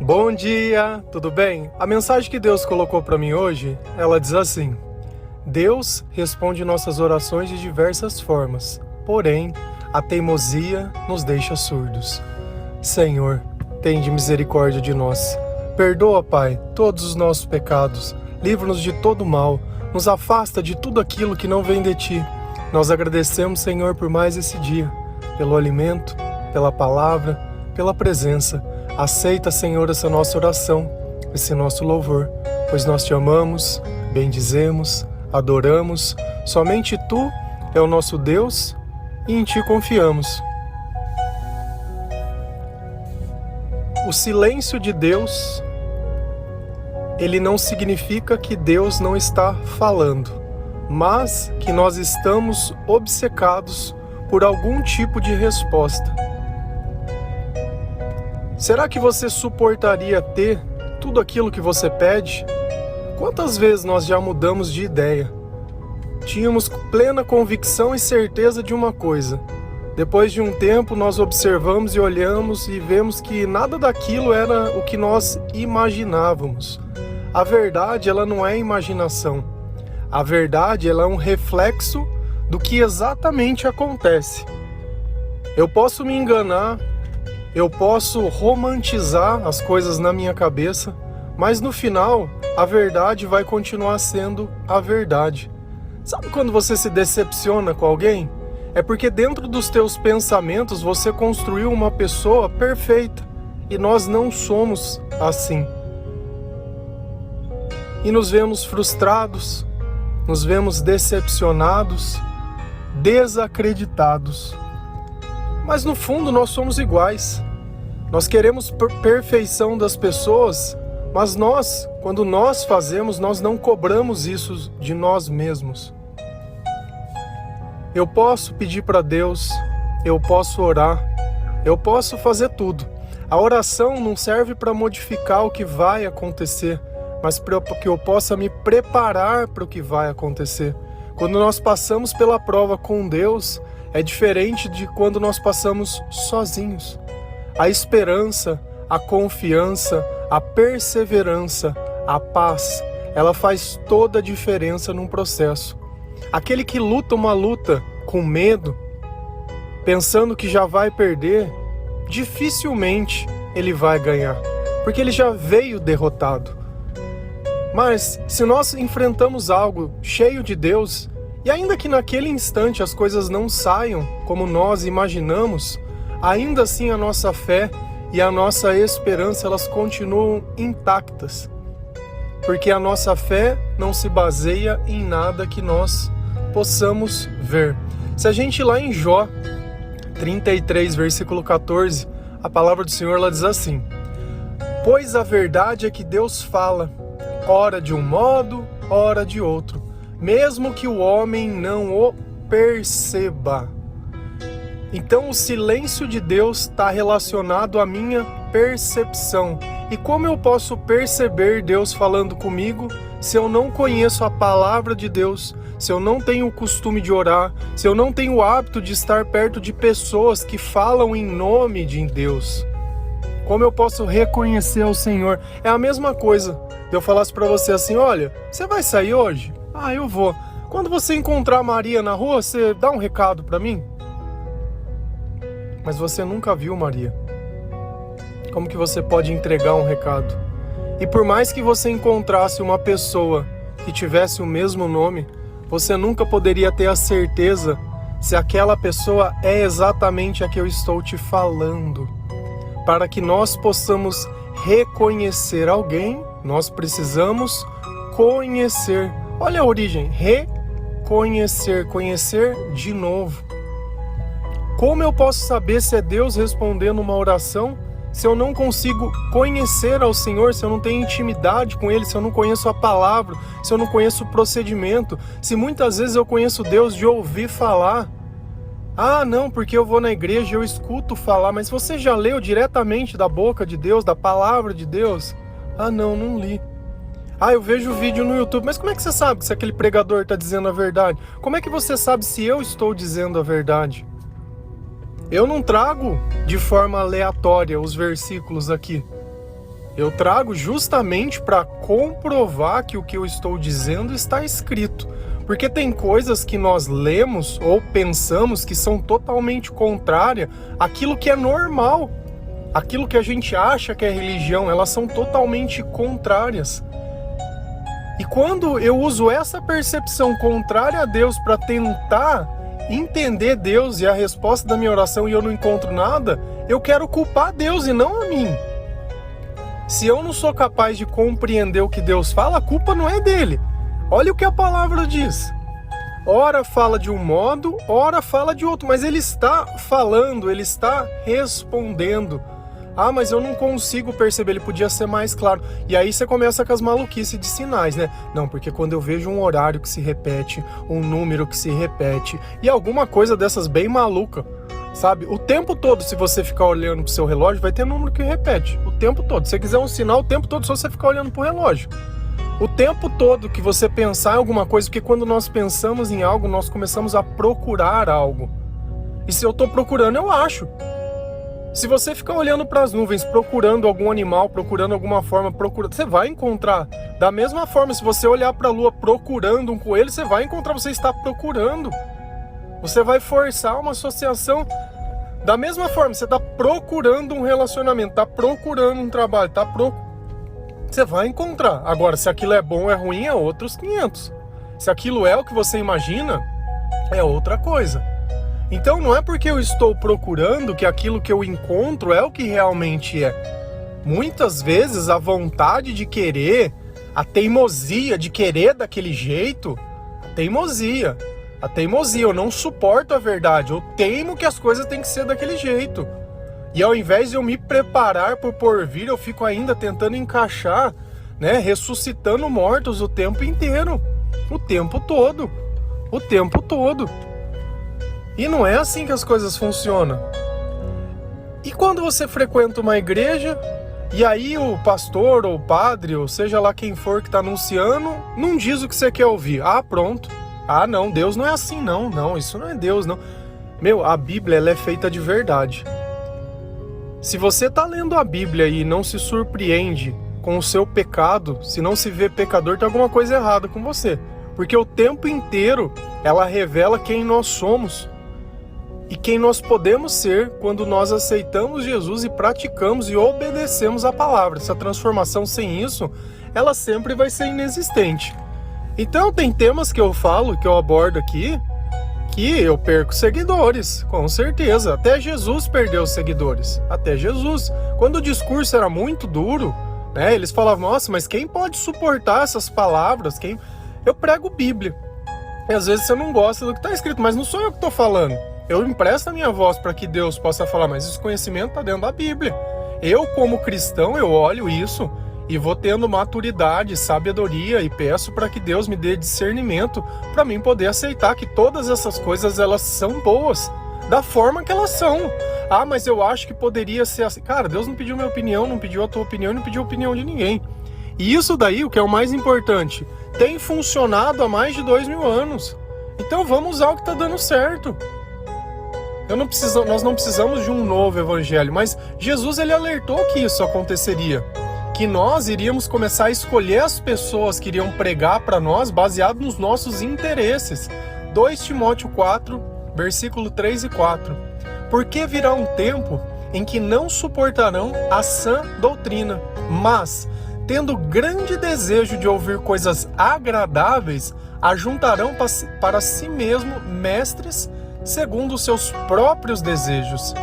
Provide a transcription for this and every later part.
Bom dia, tudo bem? A mensagem que Deus colocou para mim hoje, ela diz assim: Deus responde nossas orações de diversas formas, porém, a teimosia nos deixa surdos. Senhor, tende misericórdia de nós. Perdoa, Pai, todos os nossos pecados. Livra-nos de todo mal. Nos afasta de tudo aquilo que não vem de Ti. Nós agradecemos, Senhor, por mais esse dia, pelo alimento, pela palavra, pela presença. Aceita, Senhor, essa nossa oração, esse nosso louvor, pois nós Te amamos, bendizemos, adoramos. Somente Tu é o nosso Deus e em Ti confiamos. O silêncio de Deus, ele não significa que Deus não está falando, mas que nós estamos obcecados por algum tipo de resposta. Será que você suportaria ter tudo aquilo que você pede? Quantas vezes nós já mudamos de ideia? Tínhamos plena convicção e certeza de uma coisa. Depois de um tempo, nós observamos e olhamos e vemos que nada daquilo era o que nós imaginávamos. A verdade, ela não é imaginação. A verdade, ela é um reflexo do que exatamente acontece. Eu posso me enganar, eu posso romantizar as coisas na minha cabeça, mas no final, a verdade vai continuar sendo a verdade. Sabe quando você se decepciona com alguém? É porque dentro dos teus pensamentos você construiu uma pessoa perfeita e nós não somos assim. E nos vemos frustrados, nos vemos decepcionados, desacreditados. Mas no fundo nós somos iguais. Nós queremos perfeição das pessoas, mas nós, quando nós fazemos, nós não cobramos isso de nós mesmos. Eu posso pedir para Deus, eu posso orar, eu posso fazer tudo. A oração não serve para modificar o que vai acontecer, mas para que eu possa me preparar para o que vai acontecer. Quando nós passamos pela prova com Deus, é diferente de quando nós passamos sozinhos. A esperança, a confiança, a perseverança, a paz, ela faz toda a diferença num processo. Aquele que luta uma luta com medo, pensando que já vai perder, dificilmente ele vai ganhar, porque ele já veio derrotado. Mas se nós enfrentamos algo cheio de Deus, e ainda que naquele instante as coisas não saiam como nós imaginamos, ainda assim a nossa fé e a nossa esperança, elas continuam intactas. Porque a nossa fé não se baseia em nada que nós possamos ver. Se a gente ir lá em Jó 33, versículo 14, a palavra do Senhor ela diz assim: Pois a verdade é que Deus fala, ora de um modo, ora de outro, mesmo que o homem não o perceba. Então o silêncio de Deus está relacionado à minha percepção. E como eu posso perceber Deus falando comigo se eu não conheço a palavra de Deus, se eu não tenho o costume de orar, se eu não tenho o hábito de estar perto de pessoas que falam em nome de Deus? Como eu posso reconhecer o Senhor? É a mesma coisa de eu falasse para você assim: olha, você vai sair hoje? Ah, eu vou. Quando você encontrar a Maria na rua, você dá um recado para mim? Mas você nunca viu Maria. Como que você pode entregar um recado? E por mais que você encontrasse uma pessoa que tivesse o mesmo nome, você nunca poderia ter a certeza se aquela pessoa é exatamente a que eu estou te falando. Para que nós possamos reconhecer alguém, nós precisamos conhecer. Olha a origem, reconhecer, conhecer de novo. Como eu posso saber se é Deus respondendo uma oração se eu não consigo conhecer ao Senhor, se eu não tenho intimidade com Ele, se eu não conheço a palavra, se eu não conheço o procedimento, se muitas vezes eu conheço Deus de ouvir falar? Ah, não, porque eu vou na igreja e eu escuto falar, mas você já leu diretamente da boca de Deus, da palavra de Deus? Ah, não li. Ah, eu vejo vídeo no YouTube, mas como é que você sabe se aquele pregador está dizendo a verdade? Como é que você sabe se eu estou dizendo a verdade? Eu não trago de forma aleatória os versículos aqui. Eu trago justamente para comprovar que o que eu estou dizendo está escrito. Porque tem coisas que nós lemos ou pensamos que são totalmente contrárias àquilo que é normal. Aquilo que a gente acha que é religião, elas são totalmente contrárias. E quando eu uso essa percepção contrária a Deus para tentar entender Deus e a resposta da minha oração e eu não encontro nada, eu quero culpar Deus e não a mim. Se eu não sou capaz de compreender o que Deus fala, a culpa não é dele. Olha o que a palavra diz. Ora fala de um modo, ora fala de outro, mas ele está falando, ele está respondendo. Ah, mas eu não consigo perceber, ele podia ser mais claro. E aí você começa com as maluquices de sinais, né? Não, porque quando eu vejo um horário que se repete, um número que se repete, e alguma coisa dessas bem maluca, sabe? O tempo todo, se você ficar olhando pro seu relógio, vai ter número que repete. O tempo todo. Se você quiser um sinal, o tempo todo, só você ficar olhando pro relógio. O tempo todo que você pensar em alguma coisa, porque quando nós pensamos em algo, nós começamos a procurar algo. E se eu tô procurando, eu acho. Se você ficar olhando para as nuvens, procurando algum animal, procurando alguma forma, você vai encontrar. Da mesma forma, se você olhar para a lua procurando um coelho, você vai encontrar, você está procurando. Você vai forçar uma associação. Da mesma forma, você está procurando um relacionamento, está procurando um trabalho, você vai encontrar. Agora, se aquilo é bom ou é ruim, é outros 500. Se aquilo é o que você imagina, é outra coisa. Então não é porque eu estou procurando que aquilo que eu encontro é o que realmente é. Muitas vezes a vontade de querer, a teimosia de querer daquele jeito, a teimosia, eu não suporto a verdade, eu teimo que as coisas têm que ser daquele jeito. E ao invés de eu me preparar para o porvir, eu fico ainda tentando encaixar, né, ressuscitando mortos o tempo inteiro, o tempo todo. E não é assim que as coisas funcionam. E quando você frequenta uma igreja, e aí o pastor ou o padre, ou seja lá quem for que está anunciando, não diz o que você quer ouvir. Ah, pronto. Ah, não, Deus não é assim, não. Não, isso não é Deus, não. Meu, a Bíblia, ela é feita de verdade. Se você está lendo a Bíblia e não se surpreende com o seu pecado, se não se vê pecador, tem alguma coisa errada com você. Porque o tempo inteiro ela revela quem nós somos. E quem nós podemos ser quando nós aceitamos Jesus e praticamos e obedecemos a palavra. Essa transformação sem isso, ela sempre vai ser inexistente. Então tem temas que eu falo, que eu abordo aqui, que eu perco seguidores, com certeza. Até Jesus perdeu seguidores, até Jesus. Quando o discurso era muito duro, né, eles falavam, nossa, mas quem pode suportar essas palavras? Eu prego Bíblia. E às vezes você não gosta do que está escrito, mas não sou eu que estou falando. Eu empresto a minha voz para que Deus possa falar, mas esse conhecimento está dentro da Bíblia. Eu, como cristão, eu olho isso e vou tendo maturidade, sabedoria e peço para que Deus me dê discernimento para mim poder aceitar que todas essas coisas, elas são boas, da forma que elas são. Ah, mas eu acho que poderia ser assim. Cara, Deus não pediu minha opinião, não pediu a tua opinião, não pediu a opinião de ninguém. E isso daí, o que é o mais importante, tem funcionado há mais de 2000 anos. Então vamos usar o que está dando certo. Nós não precisamos de um novo evangelho, mas Jesus, ele alertou que isso aconteceria, que nós iríamos começar a escolher as pessoas que iriam pregar para nós baseado nos nossos interesses. 2 Timóteo 4, versículo 3 e 4. Porque virá um tempo em que não suportarão a sã doutrina, mas, tendo grande desejo de ouvir coisas agradáveis, ajuntarão para si mesmo mestres segundo os seus próprios desejos.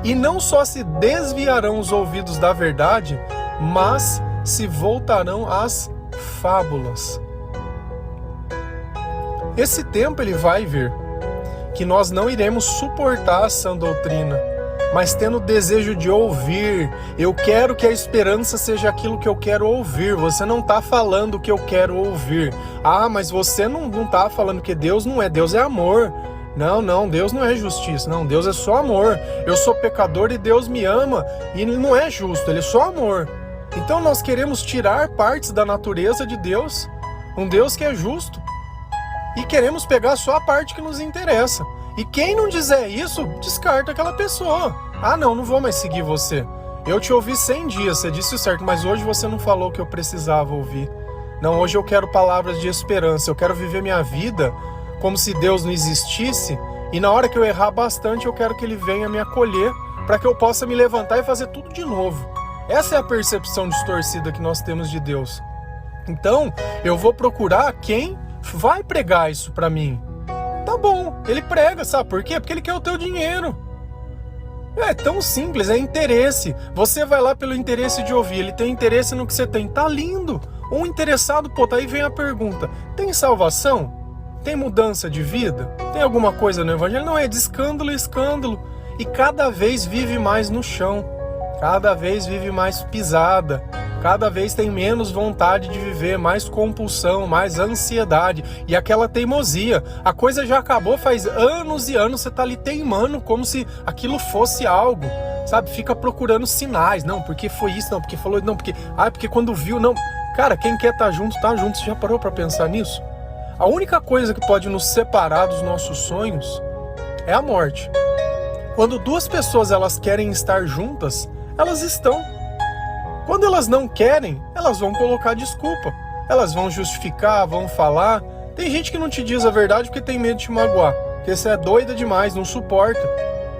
E não só se desviarão os ouvidos da verdade, mas se voltarão às fábulas. Esse tempo ele vai vir, que nós não iremos suportar a sã doutrina, mas tendo desejo de ouvir. Eu quero que a esperança seja aquilo que eu quero ouvir. Você não está falando o que eu quero ouvir. Ah, mas você não está falando que Deus não é. Deus é amor. Não, Deus não é justiça. Não, Deus é só amor. Eu sou pecador e Deus me ama. E Ele não é justo, Ele é só amor. Então nós queremos tirar partes da natureza de Deus, um Deus que é justo, e queremos pegar só a parte que nos interessa. E quem não dizer isso, descarta aquela pessoa. Ah, não vou mais seguir você. eu te ouvi 100 dias, você disse o certo, mas hoje você não falou o que eu precisava ouvir. Não, hoje eu quero palavras de esperança, eu quero viver minha vida como se Deus não existisse, e na hora que eu errar bastante, eu quero que Ele venha me acolher, para que eu possa me levantar e fazer tudo de novo. Essa é a percepção distorcida que nós temos de Deus. Então, eu vou procurar quem vai pregar isso para mim. Tá bom, ele prega, sabe por quê? Porque ele quer o teu dinheiro. É tão simples, é interesse. Você vai lá pelo interesse de ouvir, ele tem interesse no que você tem. Tá lindo. Um interessado, pô, tá aí vem a pergunta. Tem salvação? Tem mudança de vida? Tem alguma coisa no evangelho? Não, é de escândalo em escândalo. E cada vez vive mais no chão. Cada vez vive mais pisada. Cada vez tem menos vontade de viver, mais compulsão, mais ansiedade e aquela teimosia. A coisa já acabou faz anos e anos, você tá ali teimando como se aquilo fosse algo, sabe? Fica procurando sinais, não, porque foi isso, não, porque falou, não, porque... porque quando viu, não... Cara, quem quer estar junto, tá junto. Você já parou pra pensar nisso? A única coisa que pode nos separar dos nossos sonhos é a morte. Quando duas pessoas elas querem estar juntas, elas estão. Quando elas não querem, elas vão colocar desculpa. Elas vão justificar, vão falar. Tem gente que não te diz a verdade porque tem medo de te magoar. Porque você é doida demais, não suporta.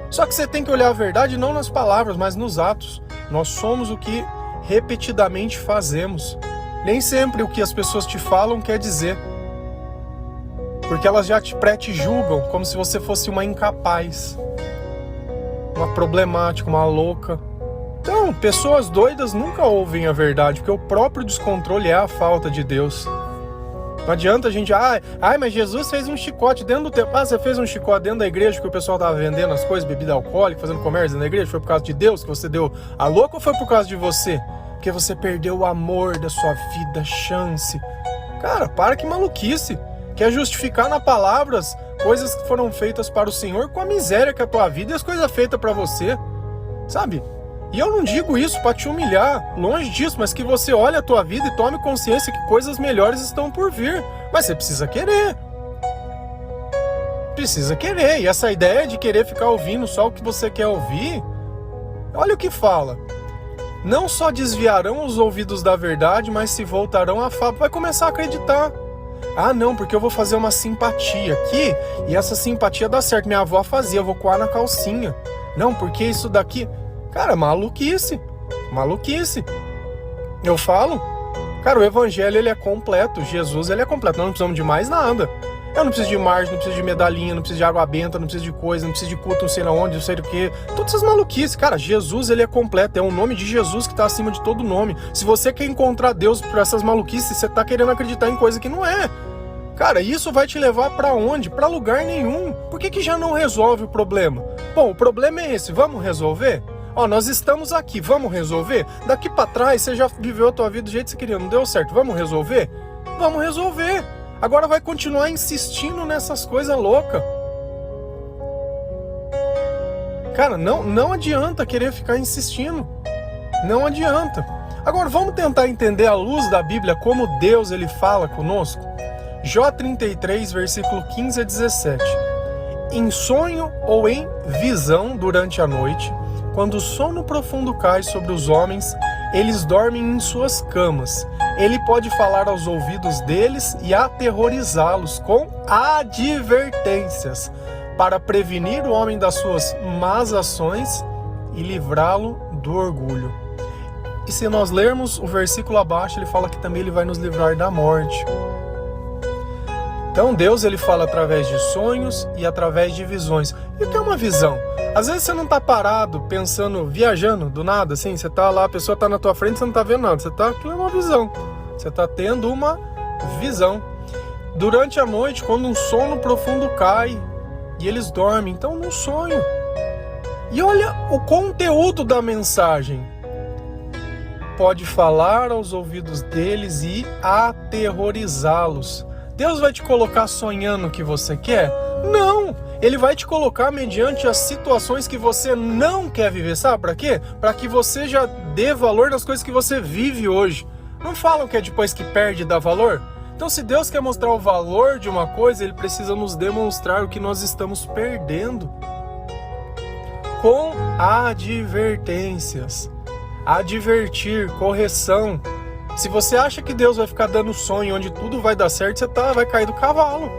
Só que você tem que olhar a verdade não nas palavras, mas nos atos. Nós somos o que repetidamente fazemos. Nem sempre o que as pessoas te falam quer dizer. Porque elas já te pré-julgam como se você fosse uma incapaz, uma problemática, uma louca. Então, pessoas doidas nunca ouvem a verdade, porque o próprio descontrole é a falta de Deus. Não adianta a gente, mas Jesus fez um chicote dentro do templo. Você fez um chicote dentro da igreja que o pessoal estava vendendo as coisas, bebida alcoólica, fazendo comércio dentro da igreja? Foi por causa de Deus que você deu a louca ou foi por causa de você? Porque você perdeu o amor da sua vida, a chance. Cara, para que maluquice. Quer justificar na palavras coisas que foram feitas para o Senhor com a miséria que é a tua vida e as coisas feitas para você, sabe? E eu não digo isso para te humilhar, longe disso, mas que você olhe a tua vida e tome consciência que coisas melhores estão por vir. Mas você precisa querer. Precisa querer. E essa ideia de querer ficar ouvindo só o que você quer ouvir, olha o que fala. Não só desviarão os ouvidos da verdade, mas se voltarão à fábula. Vai começar a acreditar. Não, porque eu vou fazer uma simpatia aqui e essa simpatia dá certo. Minha avó fazia, eu vou coar na calcinha. Não, porque isso daqui... Cara, maluquice. Maluquice. Eu falo, cara, o evangelho ele é completo. Jesus ele é completo. Nós não precisamos de mais nada. Eu não preciso de margem, não preciso de medalhinha, não preciso de água benta, não preciso de coisa, não preciso de culto, não sei onde, não sei do que. Todas essas maluquices. Cara, Jesus ele é completo. É o nome de Jesus que está acima de todo nome. Se você quer encontrar Deus por essas maluquices, você está querendo acreditar em coisa que não é. Cara, isso vai te levar para onde? Para lugar nenhum. Por que já não resolve o problema? Bom, o problema é esse. Vamos resolver? Nós estamos aqui, vamos resolver? Daqui pra trás você já viveu a tua vida do jeito que você queria, não deu certo, vamos resolver? Vamos resolver. Agora vai continuar insistindo nessas coisas loucas. Cara, não adianta querer ficar insistindo. Não adianta. Agora vamos tentar entender à luz da Bíblia como Deus ele fala conosco. Jó 33, versículo 15 a 17. Em sonho ou em visão durante a noite, quando o sono profundo cai sobre os homens, eles dormem em suas camas. Ele pode falar aos ouvidos deles e aterrorizá-los com advertências, para prevenir o homem das suas más ações e livrá-lo do orgulho. E se nós lermos o versículo abaixo, ele fala que também ele vai nos livrar da morte. Então Deus ele fala através de sonhos e através de visões. E o que é uma visão? Às vezes você não está parado, pensando, viajando do nada, assim, você está lá, a pessoa está na tua frente, você não está vendo nada, aquilo é uma visão. Você está tendo uma visão. Durante a noite, quando um sono profundo cai e eles dormem, então num sonho. E olha o conteúdo da mensagem. Pode falar aos ouvidos deles e aterrorizá-los. Deus vai te colocar sonhando o que você quer? Não! Ele vai te colocar mediante as situações que você não quer viver. Sabe para quê? Para que você já dê valor nas coisas que você vive hoje. Não falam que é depois que perde dá valor? Então se Deus quer mostrar o valor de uma coisa, Ele precisa nos demonstrar o que nós estamos perdendo. Com advertências. advertir, correção. Se você acha que Deus vai ficar dando sonho onde tudo vai dar certo, você vai cair do cavalo.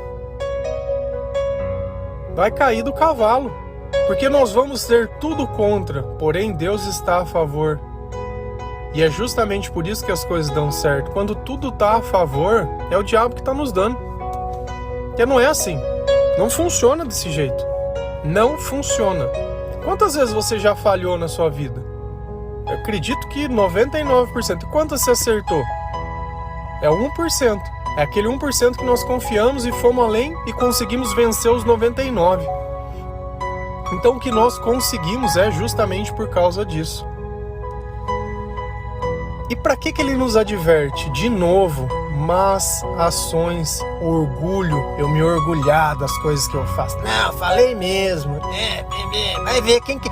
Vai cair do cavalo. Porque nós vamos ter tudo contra, porém Deus está a favor. E é justamente por isso que as coisas dão certo. Quando tudo está a favor, é o diabo que está nos dando. Porque não é assim. Não funciona desse jeito. Não funciona. Quantas vezes você já falhou na sua vida? Eu acredito que 99%. Quantas você acertou? É 1%. É aquele 1% que nós confiamos e fomos além e conseguimos vencer os 99%. Então o que nós conseguimos é justamente por causa disso. E para que ele nos adverte? De novo, más ações, orgulho, eu me orgulhar das coisas que eu faço. Não, falei mesmo. Vai ver quem que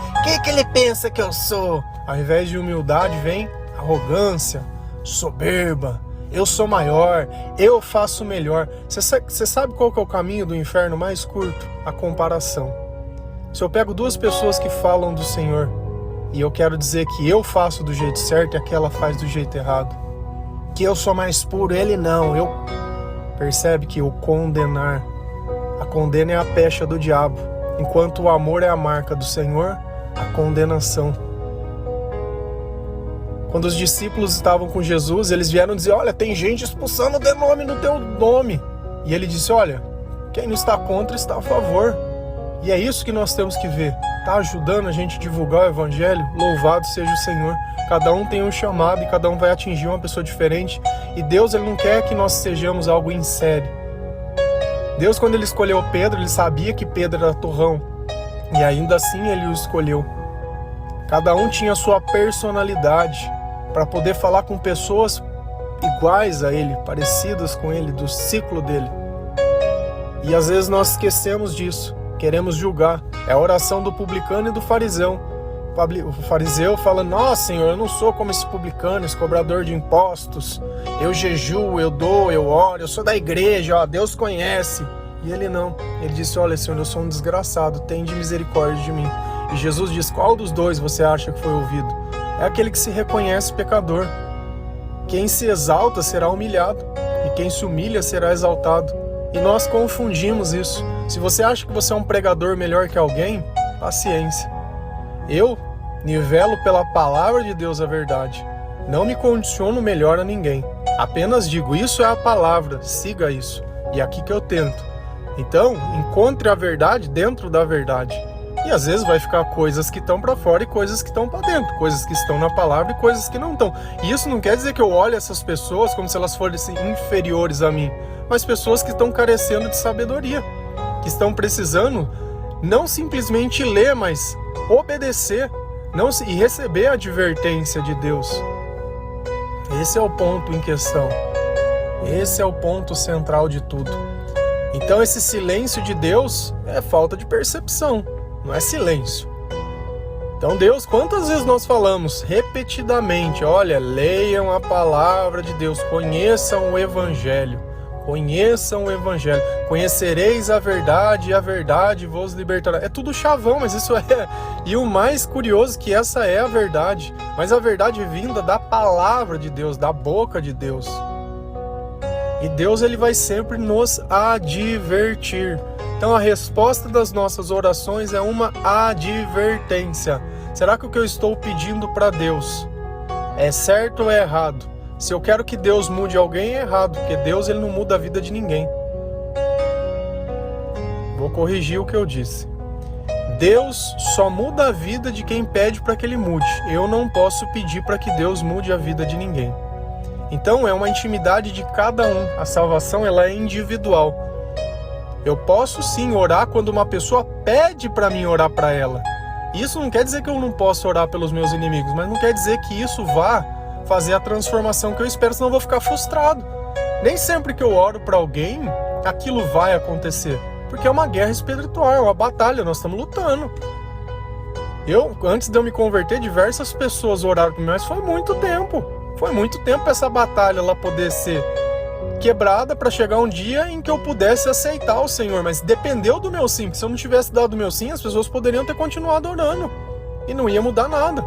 ele pensa que eu sou. Ao invés de humildade vem arrogância, soberba. Eu sou maior, eu faço melhor. Você sabe qual que é o caminho do inferno mais curto? A comparação. Se eu pego duas pessoas que falam do Senhor e eu quero dizer que eu faço do jeito certo e aquela faz do jeito errado, que eu sou mais puro, ele não, percebe que o condenar, a condena é a pecha do diabo, enquanto o amor é a marca do Senhor, a condenação. Quando os discípulos estavam com Jesus, eles vieram dizer, olha, tem gente expulsando o demônio no teu nome. E ele disse, olha, quem não está contra está a favor. E é isso que nós temos que ver. Está ajudando a gente a divulgar o Evangelho? Louvado seja o Senhor. Cada um tem um chamado e cada um vai atingir uma pessoa diferente. E Deus, ele não quer que nós sejamos algo em série. Deus, quando ele escolheu Pedro, ele sabia que Pedro era torrão. E ainda assim ele o escolheu. Cada um tinha a sua personalidade para poder falar com pessoas iguais a ele, parecidas com ele, do ciclo dele. E às vezes nós esquecemos disso. Queremos julgar. É a oração do publicano e do fariseu. O fariseu fala, nossa, Senhor, eu não sou como esse publicano, esse cobrador de impostos. Eu jejuo, eu dou, eu oro, eu sou da igreja, ó, Deus conhece. E ele não. Ele disse, olha, Senhor, eu sou um desgraçado, tende misericórdia de mim. E Jesus diz, qual dos dois você acha que foi ouvido? É aquele que se reconhece pecador. Quem se exalta será humilhado, e quem se humilha será exaltado. E nós confundimos isso. Se você acha que você é um pregador melhor que alguém, paciência. Eu nivelo pela palavra de Deus a verdade. Não me condiciono melhor a ninguém. Apenas digo, isso é a palavra, siga isso. E é aqui que eu tento. Então, encontre a verdade dentro da verdade. E às vezes vai ficar coisas que estão para fora e coisas que estão para dentro. Coisas que estão na palavra e coisas que não estão. E isso não quer dizer que eu olhe essas pessoas como se elas fossem inferiores a mim. Mas pessoas que estão carecendo de sabedoria. Que estão precisando não simplesmente ler, mas obedecer e receber a advertência de Deus. Esse é o ponto em questão. Esse é o ponto central de tudo. Então esse silêncio de Deus é falta de percepção, não é silêncio. Então Deus, quantas vezes nós falamos repetidamente, olha, leiam a palavra de Deus, conheçam o Evangelho. Conheçam o Evangelho, conhecereis a verdade e a verdade vos libertará. É tudo chavão, mas isso é. E o mais curioso é que essa é a verdade, mas a verdade vinda da palavra de Deus, da boca de Deus. E Deus, ele vai sempre nos advertir. Então a resposta das nossas orações é uma advertência. Será que o que eu estou pedindo para Deus é certo ou é errado? Se eu quero que Deus mude alguém, é errado, porque Deus, ele não muda a vida de ninguém. Vou corrigir o que eu disse. Deus só muda a vida de quem pede para que ele mude. Eu não posso pedir para que Deus mude a vida de ninguém. Então é uma intimidade de cada um. A salvação, ela é individual. Eu posso sim orar quando uma pessoa pede para mim orar para ela. Isso não quer dizer que eu não posso orar pelos meus inimigos, mas não quer dizer que isso vá fazer a transformação que eu espero, senão eu vou ficar frustrado. Nem sempre que eu oro para alguém, aquilo vai acontecer. Porque é uma guerra espiritual, é uma batalha, nós estamos lutando. Antes de eu me converter, diversas pessoas oraram por mim, mas foi muito tempo. Foi muito tempo essa batalha ela poder ser quebrada para chegar um dia em que eu pudesse aceitar o Senhor. Mas dependeu do meu sim, porque se eu não tivesse dado o meu sim, as pessoas poderiam ter continuado orando. E não ia mudar nada.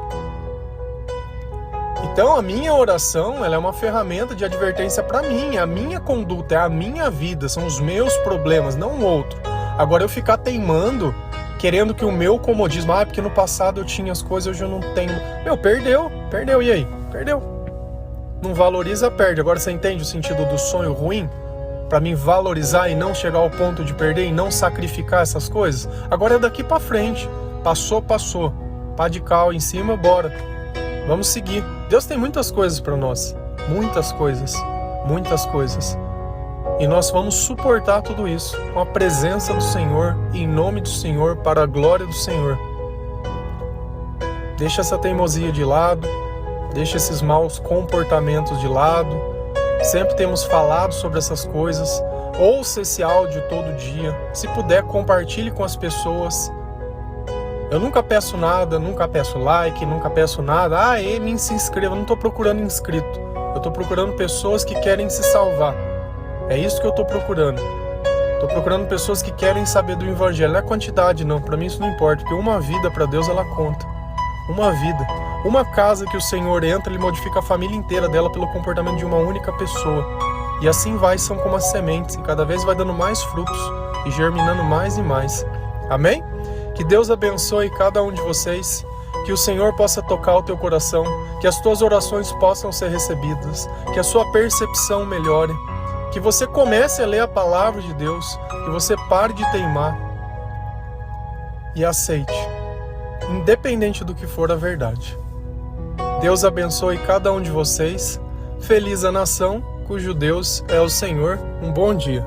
Então a minha oração, ela é uma ferramenta de advertência para mim, a minha conduta, é a minha vida, são os meus problemas, não o outro. Agora eu ficar teimando, querendo que o meu comodismo, porque no passado eu tinha as coisas, hoje eu não tenho. Perdeu, e aí? Perdeu. Não valoriza, perde. Agora você entende o sentido do sonho ruim? Para mim valorizar e não chegar ao ponto de perder e não sacrificar essas coisas? Agora é daqui para frente. Passou. Pá de cal em cima, bora. Vamos seguir. Deus tem muitas coisas para nós. Muitas coisas. E nós vamos suportar tudo isso com a presença do Senhor, em nome do Senhor, para a glória do Senhor. Deixa essa teimosia de lado, deixa esses maus comportamentos de lado. Sempre temos falado sobre essas coisas. Ouça esse áudio todo dia. Se puder, compartilhe com as pessoas. Eu nunca peço nada, nunca peço like, nunca peço nada. Me se inscreva. Eu não estou procurando inscrito. Eu estou procurando pessoas que querem se salvar. É isso que eu estou procurando. Estou procurando pessoas que querem saber do Evangelho. Não é quantidade, não. Para mim isso não importa. Porque uma vida para Deus, ela conta. Uma vida. Uma casa que o Senhor entra, Ele modifica a família inteira dela pelo comportamento de uma única pessoa. E assim são como as sementes. E cada vez vai dando mais frutos e germinando mais e mais. Amém? Que Deus abençoe cada um de vocês. Que o Senhor possa tocar o teu coração. Que as tuas orações possam ser recebidas. Que a sua percepção melhore. Que você comece a ler a palavra de Deus. Que você pare de teimar. E aceite. Independente do que for a verdade. Deus abençoe cada um de vocês. Feliz a nação, cujo Deus é o Senhor. Um bom dia.